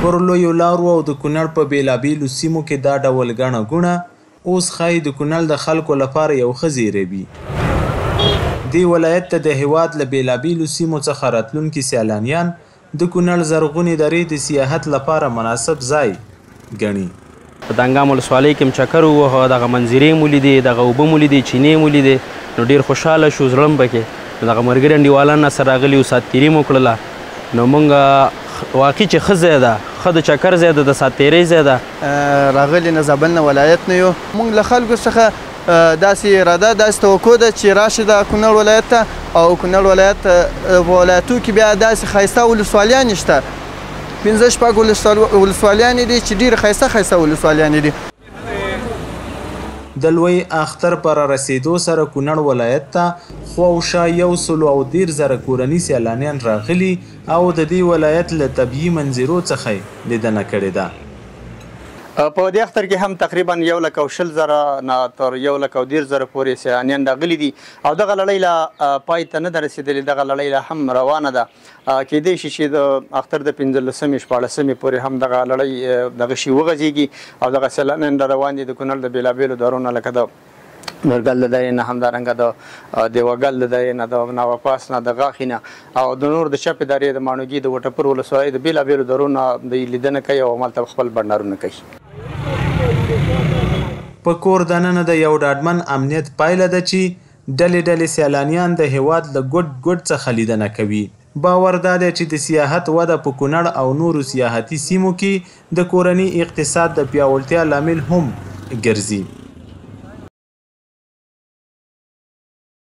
پر لویو لارو او د کونړ په بېلابېلو سیمو کې دا ډول ګڼه ګوڼه اوس ښایي د کونړ د خلکو لپاره یو ښه زیری وي. دې ولایت ته د هیواد له بېلابېلو سیمو څخه راتلونکي سیلانیان د کونړ زرغونې درې د سیاحت لپاره مناسب ځای ګڼي. په دانګام ولسوالۍ کې م چکر ووهه، دغه منظرې مو لیدې، دغه اوبه مو لیدې، چینې مو لیدې، نو ډېر خوشحاله شو زړه م پکې. نو دغه ملګري انډیوالان راسره راغلي وو، ساعتتېري مو کړله. نو موږ واقعي چې ښه ځای ده، ښه د چکر ځای ده، د ساعتتېرۍ ځای ده. راغلي نه زابل نه ولایت نه یو. موږ له خلکو څخه داسې اراده، داسې توقع ده چې راشي د کونړ ولایت ته، او کونړ ولایت په ولایتو کې بیا داسې ښایسته ولسوالیانې شته، 5-6 ولسوالیانې دي چې ډېرې ښایسته ولسوالیانې دي. د لوی اختر پر رسیدو سره کونړ ولایت ته خواوشا 110,000 کورني سیلانیان راغلي او د دې ولایت له طبیعي منظرو څخه لیدنه کړې ده. په دې اختر کې هم تقریبا 120,000 نه تر 110,000 پورې سیلانیان راغلي دي او دغه لړۍ لا پای ته نه ده رسېدلې، دغه لړۍ لا هم روانه ده. کیدای شي چې د اختر د 15مې 14مې پورې هم دغه لړۍ دغه شي وغځېږي او دغه سیلانیان را روان دي د کونړ د بېلابېلو دارو نه، لکه د نورګل د درې نه، همدارنګه د دیوګل د درې نه، د ناوپاس نه، د غاښي نه او د نور د چپې درې، د ماڼوګي، د وټپور ولسوالۍ د بېلابېلو دارو نه دوی لیدنه کوي او همالته خپل بنډارونه کوي. په کور دننه د یو ډاډمن امنیت پایله ده چې ډلې سیلانیان د هیواد له ګوټ څخه لیدنه کوي. باور دا دی چې د سیاحت وده په کونړ او نورو سیاحتي سیمو کې د کورني اقتصاد د پیاوړتیا لامل هم ګرځي.